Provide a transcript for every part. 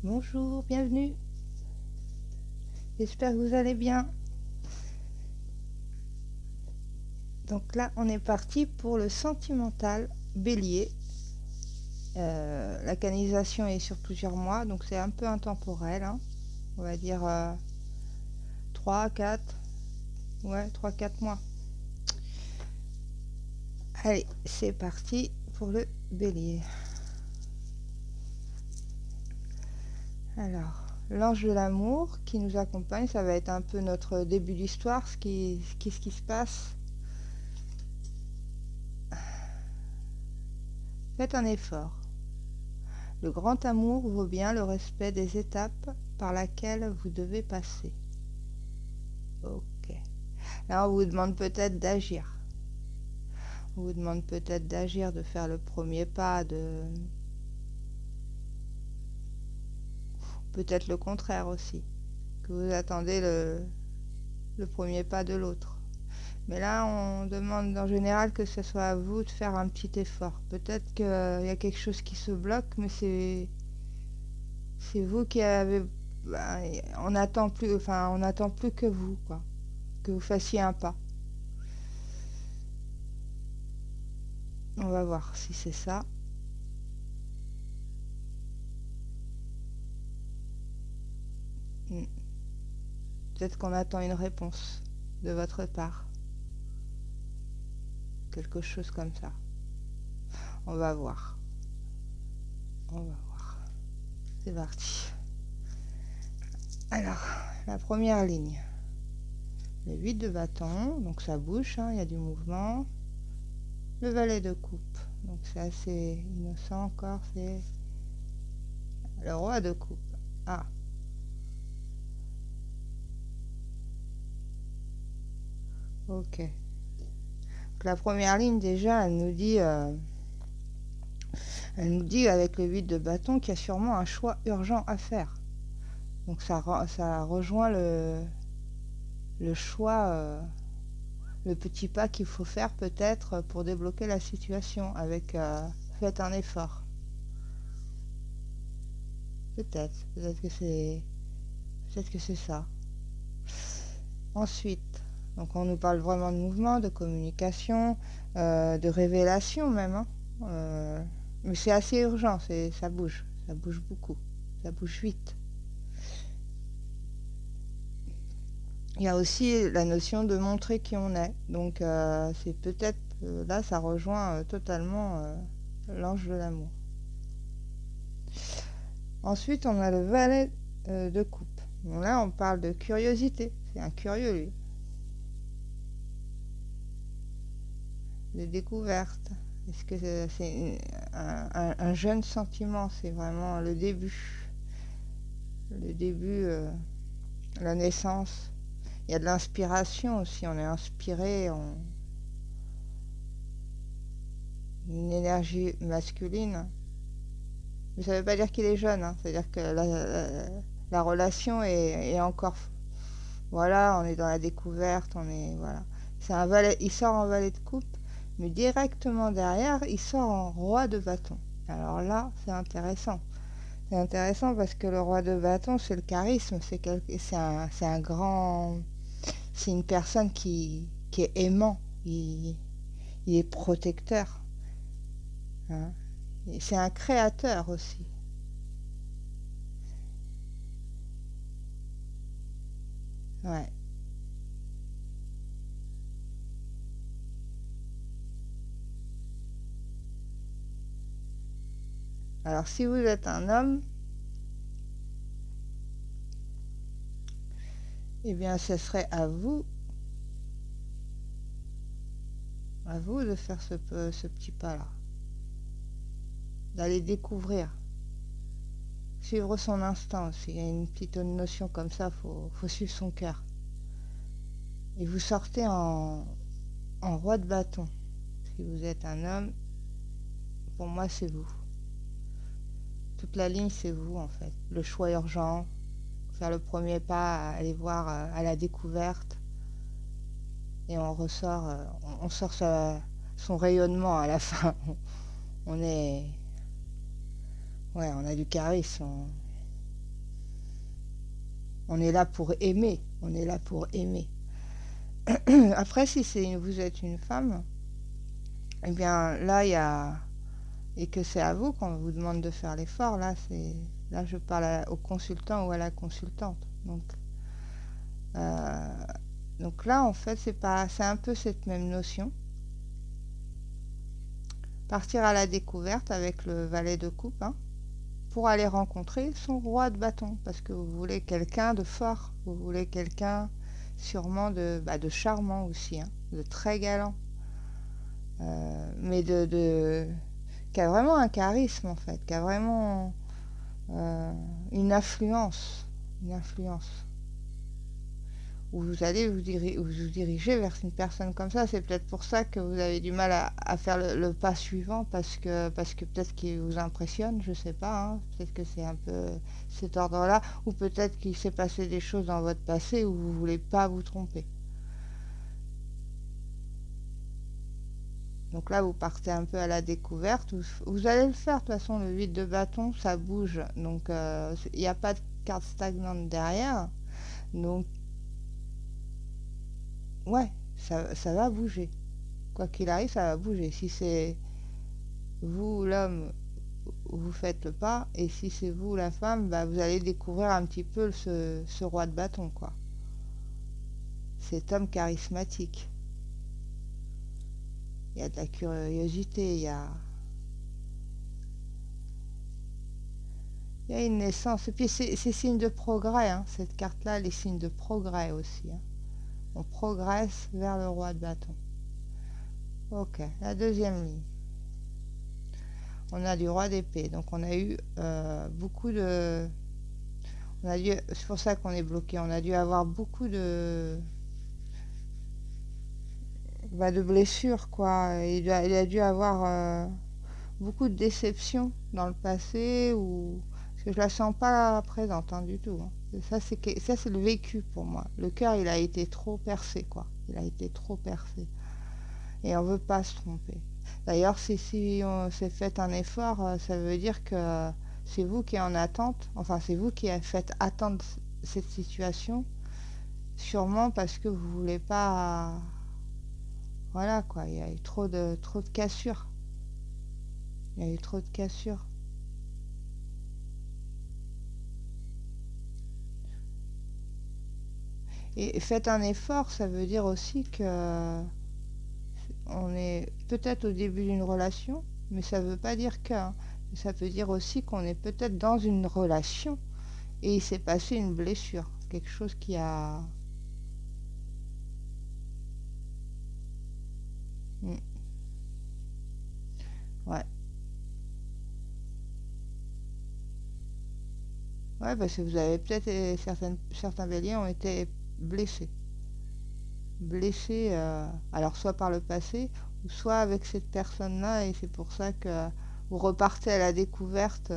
Bonjour, bienvenue. J'espère que vous allez bien. Donc là, on est parti pour le sentimental Bélier. La canalisation est sur plusieurs mois, donc c'est un peu intemporel, hein. On va dire 3, 4, ouais, 3-4 mois. Allez, c'est parti pour le Bélier. Alors, l'ange de l'amour qui nous accompagne, ça va être un peu notre début d'histoire, ce qui se passe. Faites un effort. Le grand amour vaut bien le respect des étapes par lesquelles vous devez passer. Ok. Là, on vous demande peut-être d'agir. On vous demande peut-être d'agir, de faire le premier pas, peut-être le contraire aussi, que vous attendez le premier pas de l'autre. Mais là, on demande en général que ce soit à vous de faire un petit effort. Peut-être qu'il y a quelque chose qui se bloque, mais c'est vous qui avez... bah, on n'attend plus, enfin, on n'attend plus que vous, quoi. Que vous fassiez un pas. On va voir si c'est ça. Peut-être qu'on attend une réponse de votre part. Quelque chose comme ça. On va voir. On va voir. C'est parti. Alors, la première ligne. Le 8 de bâton, donc ça bouge, hein, il y a du mouvement. Le valet de coupe, donc c'est assez innocent encore, c'est le roi de coupe. Ah. Ok. Donc, la première ligne déjà, elle nous dit avec le 8 de bâton qu'il y a sûrement un choix urgent à faire. Donc ça rejoint le choix, le petit pas qu'il faut faire peut-être pour débloquer la situation avec faites un effort. Peut-être que c'est ça. Ensuite, donc on nous parle vraiment de mouvement, de communication, de révélation même, hein. Mais c'est assez urgent, ça bouge beaucoup, ça bouge vite. Il y a aussi la notion de montrer qui on est, donc c'est peut-être, là ça rejoint totalement l'ange de l'amour. Ensuite on a le valet de coupe. Bon, là on parle de curiosité, c'est un curieux lui. De découverte. Est-ce que c'est un jeune sentiment? C'est vraiment le début. Le début, la naissance. Il y a de l'inspiration aussi. On est inspiré, une énergie masculine. Mais ça ne veut pas dire qu'il est jeune, hein. C'est-à-dire que la relation est encore... Voilà, on est dans la découverte, voilà. C'est un valet, il sort en valet de coupe, mais directement derrière, il sort en roi de bâton. Alors là, c'est intéressant. C'est intéressant parce que le roi de bâton, c'est le charisme, c'est un grand... C'est une personne qui est aimant, il est protecteur, hein. Et c'est un créateur aussi. Ouais. Alors si vous êtes un homme, eh bien ce serait à vous de faire ce petit pas-là, d'aller découvrir, suivre son instinct aussi. Il y a une petite notion comme ça, faut suivre son cœur. Et vous sortez en roi de bâton. Si vous êtes un homme, pour moi c'est vous. Toute la ligne c'est vous en fait. Le choix urgent, faire le premier pas, aller voir à la découverte. Et on ressort, on sort son rayonnement à la fin. On est... Ouais, on a du charisme. On est là pour aimer. On est là pour aimer. Après, si vous êtes une femme, eh bien là, il y a... Et que c'est à vous qu'on vous demande de faire l'effort, là je parle au consultant ou à la consultante. Euh, donc là, en fait, c'est un peu cette même notion. Partir à la découverte avec le valet de coupe, hein, pour aller rencontrer son roi de bâton, parce que vous voulez quelqu'un de fort, vous voulez quelqu'un sûrement de charmant aussi, hein, de très galant, mais qui a vraiment un charisme en fait, qui a vraiment une influence, une influence. Où vous allez vous diriger vers une personne comme ça. C'est peut-être pour ça que vous avez du mal à faire le pas suivant, parce que peut-être qu'il vous impressionne, je sais pas, hein. Peut-être que c'est un peu cet ordre-là, ou peut-être qu'il s'est passé des choses dans votre passé où vous voulez pas vous tromper. Donc là, vous partez un peu à la découverte. Vous allez le faire, de toute façon, le 8 de bâton, ça bouge. Donc, il n'y a pas de carte stagnante derrière. Donc, ouais, ça va bouger. Quoi qu'il arrive, ça va bouger. Si c'est vous, l'homme, vous faites le pas, et si c'est vous, la femme, bah, vous allez découvrir un petit peu ce roi de bâton, quoi. Cet homme charismatique. Il y a de la curiosité, il y a une naissance. Et puis c'est signe de progrès, hein. Cette carte-là, elle est signe de progrès aussi, hein. On progresse vers le roi de bâton. Ok, la deuxième ligne. On a du roi d'épée. Donc on a eu beaucoup de... C'est pour ça qu'on est bloqué. On a dû avoir beaucoup de blessures, quoi. Il a dû avoir beaucoup de déceptions dans le passé, parce que je la sens pas présente, hein, du tout, hein. Ça, c'est le vécu pour moi. Le cœur, il a été trop percé, quoi. Il a été trop percé. Et on veut pas se tromper. D'ailleurs, si on s'est fait un effort, ça veut dire que c'est vous qui êtes en attente. Enfin, c'est vous qui avez fait attendre cette situation, sûrement parce que vous voulez pas... Voilà, quoi. Il y a eu trop de cassures. Il y a eu trop de cassures. Et faites un effort, ça veut dire aussi que on est peut-être au début d'une relation, mais ça veut pas dire que, hein. Ça peut dire aussi qu'on est peut-être dans une relation et il s'est passé une blessure, quelque chose qui a... Mm. Ouais. Ouais, parce que vous avez peut-être... certains béliers ont été blessés. Blessés, alors soit par le passé, ou soit avec cette personne-là, et c'est pour ça que vous repartez à la découverte.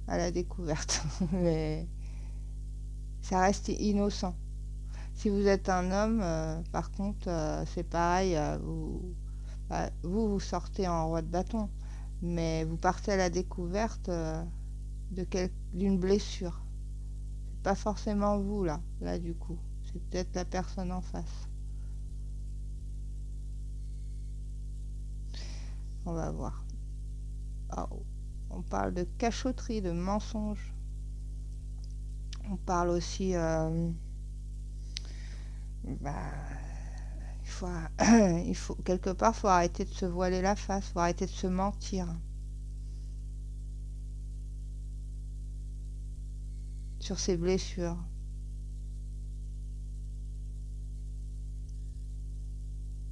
À la découverte. Mais ça reste innocent. Si vous êtes un homme, par contre, c'est pareil, vous sortez en roi de bâton, mais vous partez à la découverte d'une blessure. C'est pas forcément vous, là du coup. C'est peut-être la personne en face. On va voir. Oh, on parle de cachotterie, de mensonge. On parle aussi... bah, il faut, quelque part, faut arrêter de se voiler la face, faut arrêter de se mentir sur ses blessures.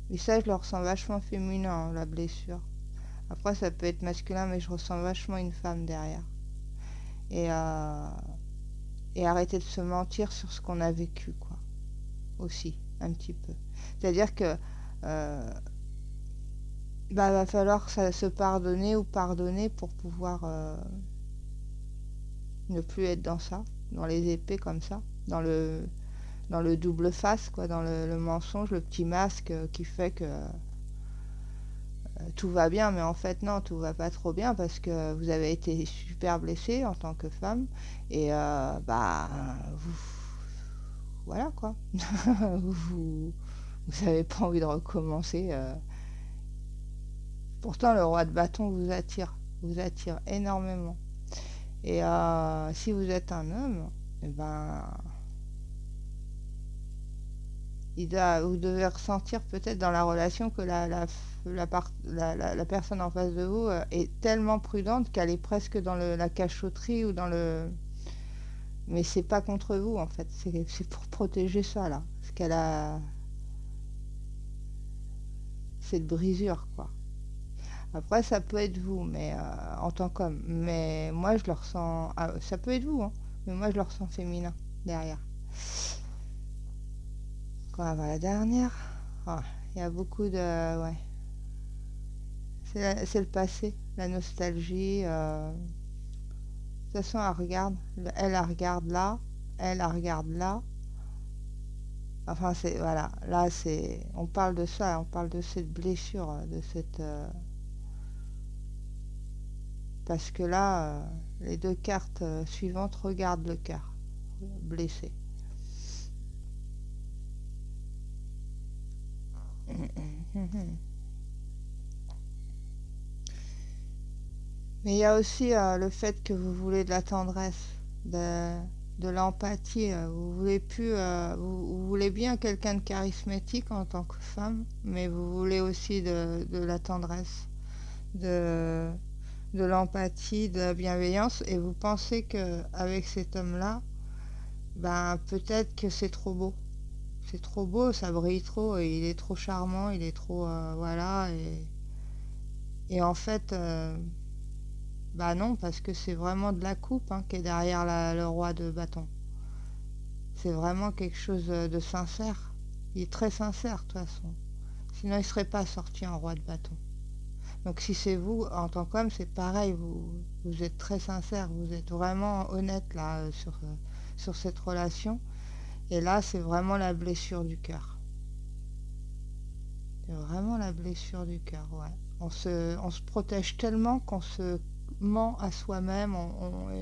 Et ça, je le ressens vachement féminin, la blessure. Après, ça peut être masculin, mais je ressens vachement une femme derrière. Et, euh, et arrêter de se mentir sur ce qu'on a vécu, quoi. Aussi, un petit peu. C'est-à-dire que va falloir se pardonner ou pardonner pour pouvoir ne plus être dans ça, dans les épées comme ça, dans le double face, quoi, dans le mensonge, le petit masque qui fait que tout va bien, mais en fait non, tout va pas trop bien parce que vous avez été super blessé en tant que femme et bah vous, voilà quoi, vous, vous avez pas envie de recommencer. Pourtant le roi de bâton vous attire énormément. Et si vous êtes un homme, eh ben vous devez ressentir peut-être dans la relation que la personne en face de vous est tellement prudente qu'elle est presque dans la cachotterie ou dans le... Mais c'est pas contre vous en fait, c'est pour protéger ça là. Parce qu'elle a cette brisure quoi. Après ça peut être vous, mais en tant qu'homme. Mais moi je le ressens... ça peut être vous, hein, mais moi je le ressens féminin derrière. Quand on va voir la dernière, ah, il y a beaucoup de... Ouais. C'est le passé, la nostalgie. De toute façon, elle regarde là, elle regarde là. Enfin, c'est voilà, là c'est, on parle de ça, on parle de cette blessure, de cette, parce que là, les deux cartes suivantes regardent le cœur blessé. Mais il y a aussi le fait que vous voulez de la tendresse, de l'empathie. Vous voulez bien quelqu'un de charismatique en tant que femme, mais vous voulez aussi de la tendresse, de, de l'empathie, de la bienveillance. Et vous pensez que avec cet homme-là, ben peut-être que c'est trop beau. C'est trop beau, ça brille trop, et il est trop charmant, il est trop voilà. Et en fait. Bah non, parce que c'est vraiment de la coupe hein, qui est derrière le roi de bâton. C'est vraiment quelque chose de sincère. Il est très sincère de toute façon. Sinon il ne serait pas sorti en roi de bâton. Donc si c'est vous, en tant qu'homme, c'est pareil. Vous êtes très sincère. Vous êtes vraiment honnête là sur cette relation. Et là, c'est vraiment la blessure du cœur. C'est vraiment la blessure du cœur, ouais. On se protège tellement qu'on se ment à soi-même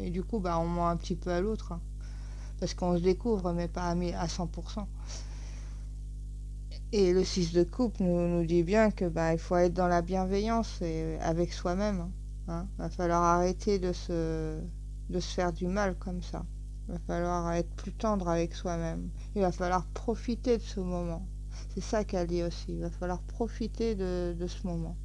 et du coup bah, on ment un petit peu à l'autre hein, parce qu'on se découvre mais pas à 100%. Et le 6 de coupe nous dit bien que bah, il faut être dans la bienveillance et avec soi-même. Hein. Va falloir arrêter de se faire du mal comme ça. Il va falloir être plus tendre avec soi-même. Il va falloir profiter de ce moment. C'est ça qu'elle dit aussi. Il va falloir profiter de ce moment.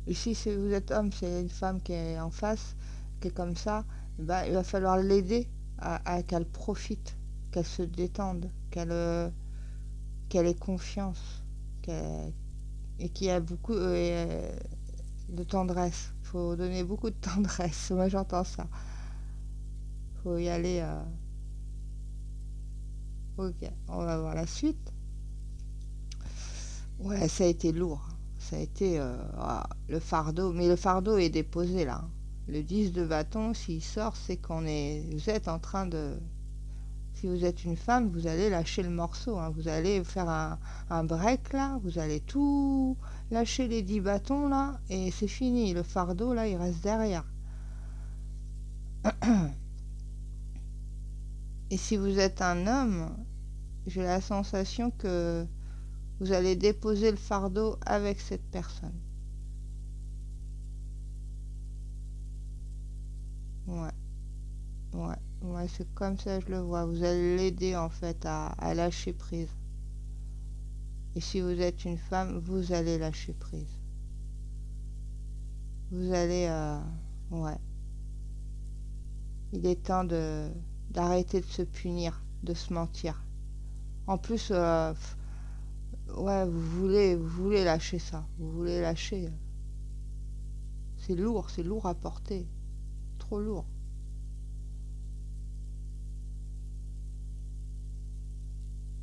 Ici, si vous êtes homme, c'est une femme qui est en face, qui est comme ça, bah, il va falloir l'aider à qu'elle profite, qu'elle se détende, qu'elle ait confiance, et qu'il y a beaucoup de tendresse. Il faut donner beaucoup de tendresse. Moi, j'entends ça. Il faut y aller. Ok, on va voir la suite. Ouais, ça a été lourd. Ça a été le fardeau. Mais le fardeau est déposé là. Le 10 de bâton, s'il sort, c'est vous êtes en train de... Si vous êtes une femme, vous allez lâcher le morceau. Hein. Vous allez faire un break là. Vous allez tout lâcher les 10 bâtons là. Et c'est fini. Le fardeau là, il reste derrière. Et si vous êtes un homme, j'ai la sensation que vous allez déposer le fardeau avec cette personne. Ouais, ouais, ouais, c'est comme ça que je le vois. Vous allez l'aider en fait à lâcher prise. Et si vous êtes une femme, vous allez lâcher prise. Vous allez... ouais. Il est temps d'arrêter de se punir, de se mentir. En plus, ouais, vous voulez lâcher ça. Vous voulez lâcher. C'est lourd à porter. Trop lourd.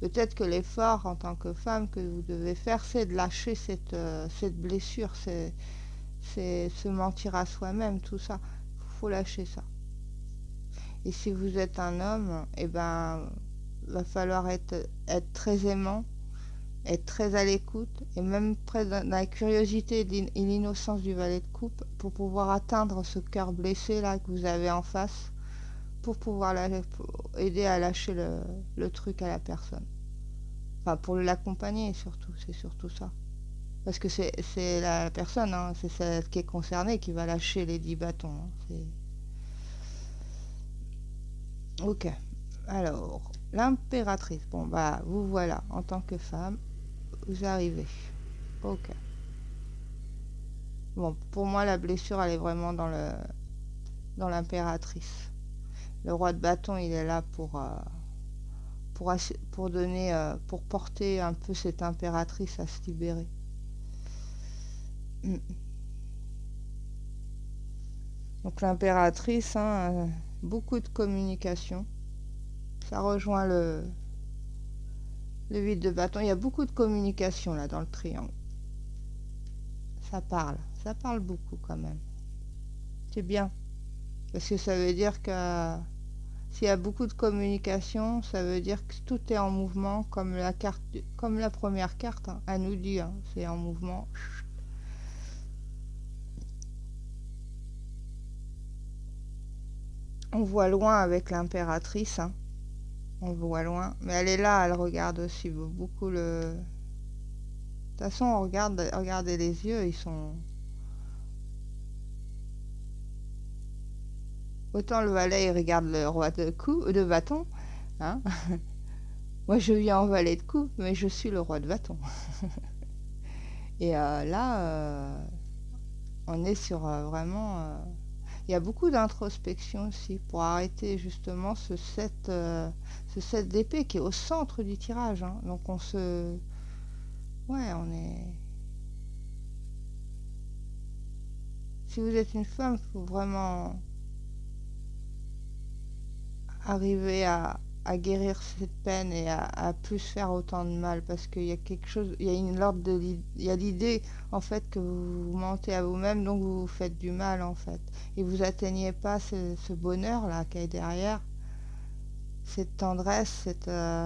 Peut-être que l'effort en tant que femme que vous devez faire, c'est de lâcher cette blessure, c'est se mentir à soi-même, tout ça. Il faut lâcher ça. Et si vous êtes un homme, eh ben, va falloir être très aimant, être très à l'écoute et même près de la curiosité et l'innocence du valet de coupe pour pouvoir atteindre ce cœur blessé là que vous avez en face, pour pouvoir pour aider à lâcher le truc à la personne. Enfin, pour l'accompagner surtout, c'est surtout ça. Parce que c'est la personne, hein, c'est celle qui est concernée qui va lâcher les 10 bâtons. Hein, ok. Alors, l'impératrice. Bon, bah, vous voilà, en tant que femme, vous arrivez. Ok. Bon, pour moi, la blessure, elle est vraiment dans l'impératrice. Le roi de bâton, il est là pour donner, pour porter un peu cette impératrice à se libérer. Donc l'impératrice, hein, beaucoup de communication. Ça rejoint le 8 de bâton. Il y a beaucoup de communication là dans le triangle. Ça parle beaucoup quand même. C'est bien. Parce que ça veut dire que s'il y a beaucoup de communication, ça veut dire que tout est en mouvement, comme la carte, comme la première carte, hein, elle nous dit, hein, c'est en mouvement. On voit loin avec l'impératrice, hein. On voit loin, mais elle est là, elle regarde aussi beaucoup le. De toute façon, regardez les yeux, ils sont. Autant le valet, il regarde le roi de bâton, hein. Moi, je viens en valet de coupe, mais je suis le roi de bâton. Et là, on est sur vraiment. Il y a beaucoup d'introspection aussi pour arrêter justement ce 7 d'épée qui est au centre du tirage. Hein. Donc on se. Ouais, on est. Si vous êtes une femme, il faut vraiment arriver à guérir cette peine et à plus faire autant de mal parce qu'il y a quelque chose, il y a il y a l'idée en fait que vous mentez à vous-même, donc vous vous faites du mal en fait et vous atteignez pas ce bonheur là qui est derrière, cette tendresse,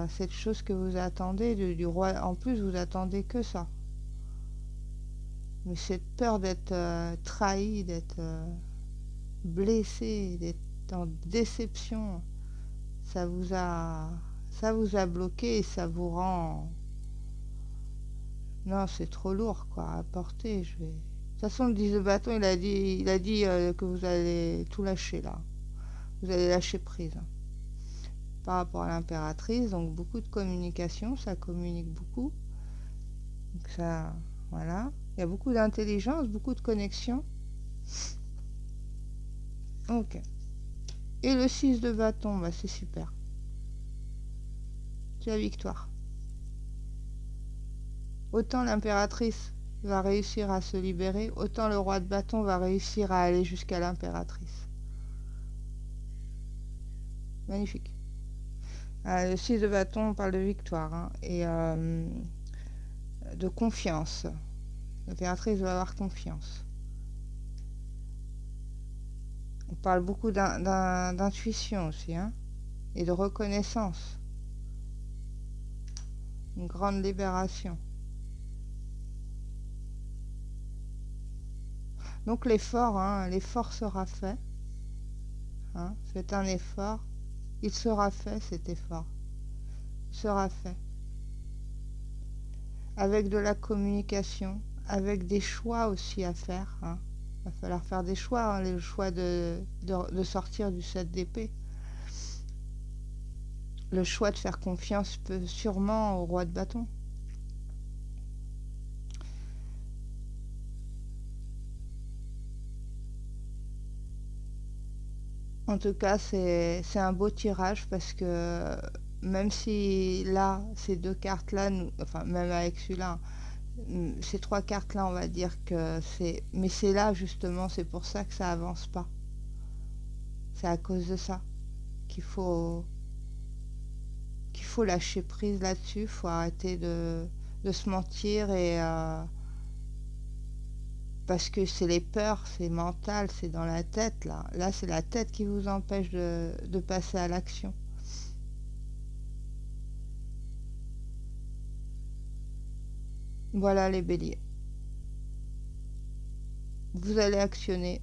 cette chose que vous attendez du roi. En plus, vous attendez que ça, mais cette peur d'être trahi, d'être blessé, d'être en déception, ça vous a ça vous a bloqué et ça vous rend. Non, c'est trop lourd quoi à porter. De toute façon, le 10 de bâton, il a dit que vous allez tout lâcher là. Vous allez lâcher prise, hein. Par rapport à l'impératrice, donc beaucoup de communication, ça communique beaucoup. Donc ça, voilà. Il y a beaucoup d'intelligence, beaucoup de connexion. Ok. Et le 6 de bâton, bah c'est super. C'est la victoire. Autant l'impératrice va réussir à se libérer, autant le roi de bâton va réussir à aller jusqu'à l'impératrice. Magnifique. Le 6 de bâton, on parle de victoire, hein, et de confiance. L'impératrice va avoir confiance. On parle beaucoup d'intuition aussi, hein, et de reconnaissance. Une grande libération. Donc l'effort, hein, l'effort sera fait. Hein, faites un effort. Il sera fait cet effort. Il sera fait. Avec de la communication, avec des choix aussi à faire. Hein. Il va falloir faire des choix, hein, le choix de sortir du 7 d'épée. Le choix de faire confiance peut sûrement au roi de bâton. En tout cas, c'est un beau tirage parce que même si là, ces deux cartes-là, enfin même avec celui-là, ces trois cartes-là, on va dire que c'est. Mais c'est là justement, c'est pour ça que ça avance pas. C'est à cause de ça qu'il faut lâcher prise là-dessus. Il faut arrêter de se mentir et parce que c'est les peurs, c'est mental, c'est dans la tête là. Là, c'est la tête qui vous empêche de passer à l'action. Voilà les béliers. Vous allez actionner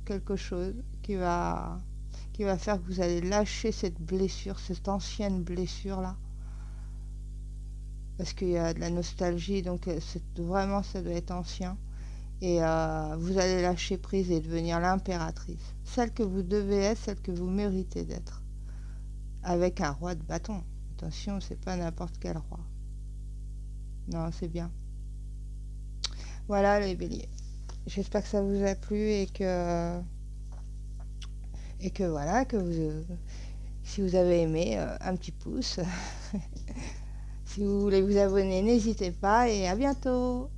quelque chose qui va faire que vous allez lâcher cette blessure, cette ancienne blessure là. Parce qu'il y a de la nostalgie, donc vraiment ça doit être ancien. Et vous allez lâcher prise et devenir l'impératrice. Celle que vous devez être, celle que vous méritez d'être. Avec un roi de bâton. Attention, c'est pas n'importe quel roi. Non, c'est bien. Voilà les béliers. J'espère que ça vous a plu et que voilà, que vous, si vous avez aimé, un petit pouce. Si vous voulez vous abonner, n'hésitez pas et à bientôt.